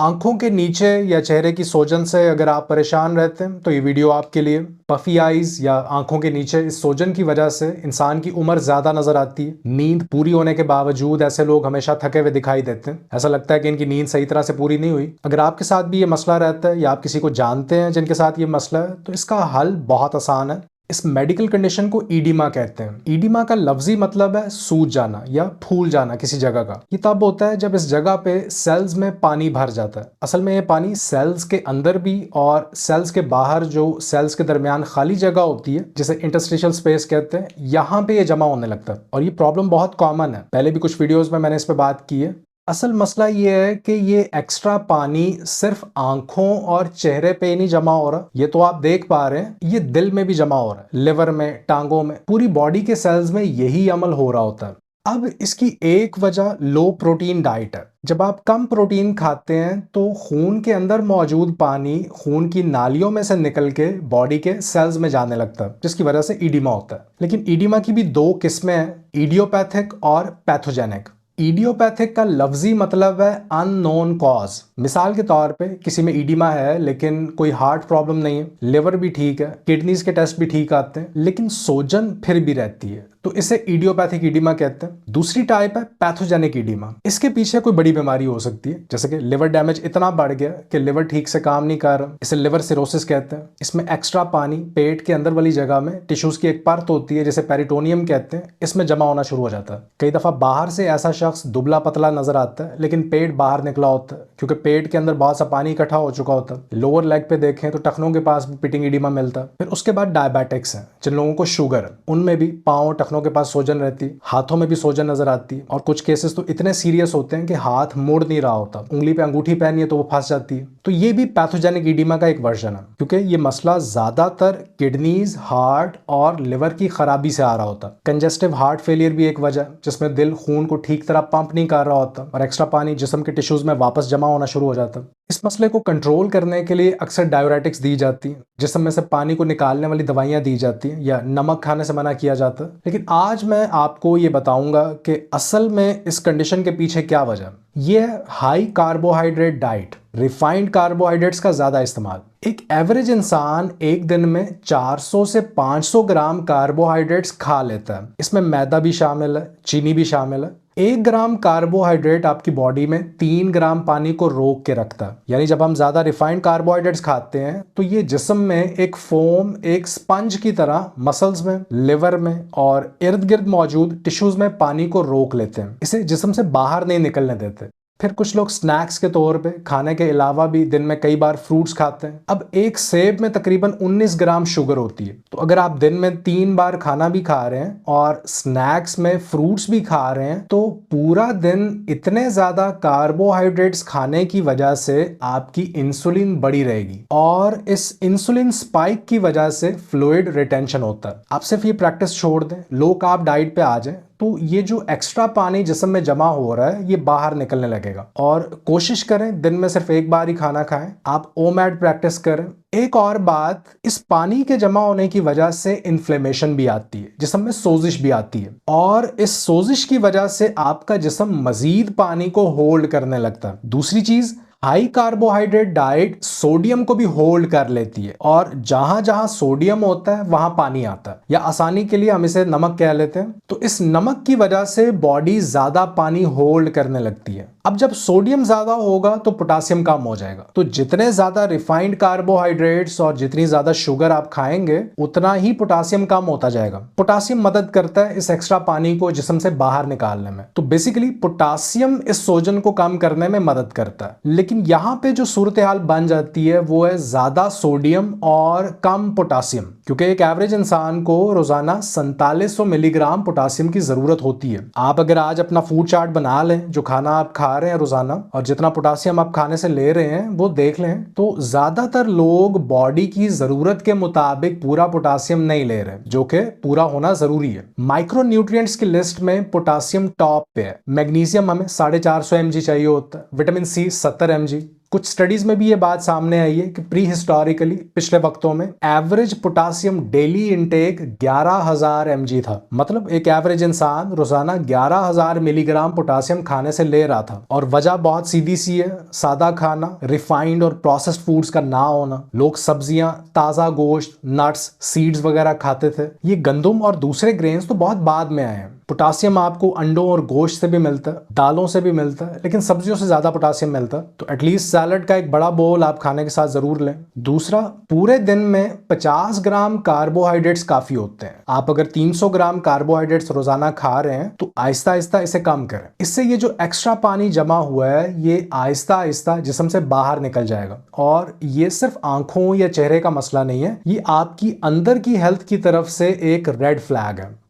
आंखों के नीचे या चेहरे की सूजन से अगर आप परेशान रहते हैं तो ये वीडियो आपके लिए। पफी आईज या आंखों के नीचे इस सूजन की वजह से इंसान की उम्र ज्यादा नजर आती है। नींद पूरी होने के बावजूद ऐसे लोग हमेशा थके हुए दिखाई देते हैं। ऐसा लगता है कि इनकी नींद सही तरह से पूरी नहीं हुई। अगर आपके साथ भी ये मसला रहता है या आप किसी को जानते हैं जिनके साथ ये मसला है तो इसका हल बहुत आसान है। इस मेडिकल कंडीशन को ईडिमा कहते हैं। ईडिमा का लफ्जी मतलब है सूज जाना या फूल जाना किसी जगह का। ये तब होता है जब इस जगह पे सेल्स में पानी भर जाता है। असल में ये पानी सेल्स के अंदर भी और सेल्स के बाहर जो सेल्स के दरमियान खाली जगह होती है जिसे इंटरस्टिशियल स्पेस कहते हैं, यहाँ पे ये जमा होने लगता है और ये प्रॉब्लम बहुत कॉमन है। पहले भी कुछ वीडियोस में मैंने इस पे बात की है। असल मसला ये है कि ये एक्स्ट्रा पानी सिर्फ आंखों और चेहरे पे ही नहीं जमा हो रहा, ये तो आप देख पा रहे हैं, ये दिल में भी जमा हो रहा है, लिवर में, टांगों में, पूरी बॉडी के सेल्स में यही अमल हो रहा होता है। अब इसकी एक वजह लो प्रोटीन डाइट है। जब आप कम प्रोटीन खाते हैं तो खून के अंदर मौजूद पानी खून की नालियों में से निकल के बॉडी के सेल्स में जाने लगता है, जिसकी वजह से ईडिमा होता है। लेकिन ईडिमा की भी दो किस्में हैं, इडियोपैथिक और पैथोजेनिक। इडियोपैथिक का लफ्जी मतलब है अननोन कॉज। मिसाल के तौर पे किसी में ईडिमा है लेकिन कोई हार्ट प्रॉब्लम नहीं है, लिवर भी ठीक है, किडनीज के टेस्ट भी ठीक आते हैं, लेकिन सोजन फिर भी रहती है, तो इसे इडियोपैथिक ईडिमा कहते हैं। दूसरी टाइप है पैथोजेनिक ईडिमा। इसके पीछे कोई बड़ी बीमारी हो सकती है, जैसे कि लिवर डैमेज इतना बढ़ गया कि लिवर ठीक से काम नहीं कर रहा, इसे लिवर सिरोसिस कहते हैं। इसमें एक्स्ट्रा पानी पेट के अंदर वाली जगह में टिश्यूज की एक परत होती है जिसे पेरिटोनियम कहते हैं, इसमें जमा होना शुरू हो जाता है। कई दफा बाहर से ऐसा शख्स दुबला पतला नजर आता है लेकिन पेट बाहर निकला होता है, क्योंकि पेट के अंदर बहुत सा पानी इकट्ठा हो चुका होता है। लोअर लेग पे देखें तो टखनों के पास भी पिटिंग ईडिमा मिलता है। फिर उसके बाद डायबिटिक्स है, जिन लोगों को शुगर है, उनमें भी पांव टखनों के पास सोजन रहती है, हाथों में भी सोजन नजर आती है और कुछ केसेस तो इतने सीरियस होते हैं कि हाथ मुड़ नहीं रहा होता, उंगली पे अंगूठी पहनी है तो वो फंस जाती है। तो ये भी पैथोजेनिक ईडिमा का एक वर्जन है, क्योंकि ये मसला ज्यादातर किडनीज, हार्ट और लिवर की खराबी से आ रहा होता है। कंजेस्टिव हार्ट फेलियर भी एक वजह, जिसमें दिल खून को ठीक तरह पंप नहीं कर रहा होता और एक्स्ट्रा पानी जिस्म के टिश्यूज में वापस जमा होना शुरू हो जाता है। इस मसले को कंट्रोल करने के लिए अक्सर डाययूरेटिक्स दी जाती हैं, जिस्म में से पानी को निकालने वाली दवाइयां दी जाती हैं, या नमक खाने से मना किया जाता है। लेकिन आज मैं आपको ये बताऊंगा कि असल में इस कंडीशन के पीछे क्या वजह है। ये है high carbohydrate diet, refined carbohydrates का ज्यादा इस्तेमाल। एक एवरेज इंसान एक दिन में 400 से 500 ग्राम कार्बोहाइड्रेट्स खा लेता है। इसमें मैदा भी शामिल है, चीनी भी शामिल है। 1 ग्राम कार्बोहाइड्रेट आपकी बॉडी में 3 ग्राम पानी को रोक के रखता है। यानी जब हम ज्यादा रिफाइंड कार्बोहाइड्रेट्स खाते हैं तो ये जिस्म में एक फोम, एक स्पंज की तरह मसल्स में, लिवर में और इर्द गिर्द मौजूद टिश्यूज में पानी को रोक लेते हैं, इसे जिस्म से बाहर नहीं निकलने देते। फिर कुछ लोग स्नैक्स के तौर पे खाने के अलावा भी दिन में कई बार फ्रूट्स खाते हैं। अब एक सेब में तकरीबन 19 ग्राम शुगर होती है, तो अगर आप दिन में 3 बार खाना भी खा रहे हैं और स्नैक्स में फ्रूट्स भी खा रहे हैं तो पूरा दिन इतने ज्यादा कार्बोहाइड्रेट्स खाने की वजह से आपकी इंसुलिन बढ़ी रहेगी और इस इंसुलिन स्पाइक की वजह से फ्लूइड रिटेंशन होता है। आप सिर्फ ये प्रैक्टिस छोड़ दें, लो कार्ब डाइट पे आ जाएं, तो ये जो एक्स्ट्रा पानी जिस्म में जमा हो रहा है ये बाहर निकलने लगेगा। और कोशिश करें दिन में सिर्फ 1 बार ही खाना खाएं। आप ओमैड प्रैक्टिस करें। एक और बात, इस पानी के जमा होने की वजह से इन्फ्लेमेशन भी आती है, जिस्म में सोजिश भी आती है और इस सोजिश की वजह से आपका जिस्म मजीद पानी को होल्ड करने लगता है। दूसरी चीज, हाई कार्बोहाइड्रेट डाइट सोडियम को भी होल्ड कर लेती है और जहां जहां सोडियम होता है वहां पानी आता है, या आसानी के लिए हम इसे नमक कह लेते हैं। तो इस नमक की वजह से बॉडी ज्यादा पानी होल्ड करने लगती है। अब जब सोडियम ज्यादा होगा तो पोटासियम कम हो जाएगा, तो जितने ज्यादा रिफाइंड कार्बोहाइड्रेट्स और जितनी ज्यादा शुगर आप खाएंगे उतना ही पोटासियम कम होता जाएगा। पोटासियम मदद करता है इस एक्स्ट्रा पानी को जिस्म से बाहर निकालने में। तो बेसिकली पोटासियम इस सोजन को कम करने में मदद करता है। लेकिन यहाँ पे जो सूरत हाल बन जाती है वो है ज्यादा सोडियम और कम पोटासियम, क्योंकि एक एवरेज इंसान को रोजाना 4700 मिलीग्राम पोटासियम की जरूरत होती है। आप अगर आज अपना फूड चार्ट बना लें, जो खाना आप खा रहे हैं रोजाना और जितना पोटासियम आप खाने से ले रहे हैं वो देख लें, तो ज्यादातर लोग बॉडी की जरूरत के मुताबिक पूरा पोटासियम नहीं ले रहे, जो कि पूरा होना जरूरी है। माइक्रो न्यूट्रिएंट्स की लिस्ट में पोटासियम टॉप पे है। मैग्नीशियम हमें 450 mg चाहिए होता है, विटामिन सी 70 mg, कुछ स्टडीज में भी ये बात सामने आई है कि प्री हिस्टोरिकली पिछले वक्तों में average potassium daily intake 11,000 mg था। मतलब एक एवरेज इंसान रोजाना 11,000 मिलीग्राम पोटासियम खाने से ले रहा था। और वजह बहुत सीधी सी है, सादा खाना, रिफाइंड और प्रोसेस्ड फूड्स का ना होना। लोग सब्जियां, ताजा गोश्त, नट्स, सीड्स वगैरह खाते थे। ये गंदम और दूसरे ग्रेन्स तो बहुत बाद में आए हैं। पोटासियम आपको अंडों और गोश्त से भी मिलता है, दालों से भी मिलता है, लेकिन सब्जियों से ज्यादा पोटासियम मिलता है। तो एटलीस्ट सैलड का एक बड़ा बोल आप खाने के साथ जरूर लें। दूसरा, पूरे दिन में 50 ग्राम कार्बोहाइड्रेट्स काफी होते हैं। आप अगर 300 ग्राम कार्बोहाइड्रेट्स रोजाना खा रहे हैं तो आहिस्ता आहिस्ता इसे कम करें। इससे ये जो एक्स्ट्रा पानी जमा हुआ है ये आहिस्ता आहिस्ता जिस्म से बाहर निकल जाएगा। और ये सिर्फ आंखों या चेहरे का मसला नहीं है, ये आपकी अंदर की हेल्थ की तरफ से एक रेड फ्लैग है।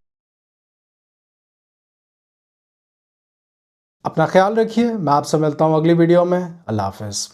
अपना ख्याल रखिए। मैं आपसे मिलता हूं अगली वीडियो में। अल्लाह हाफिज।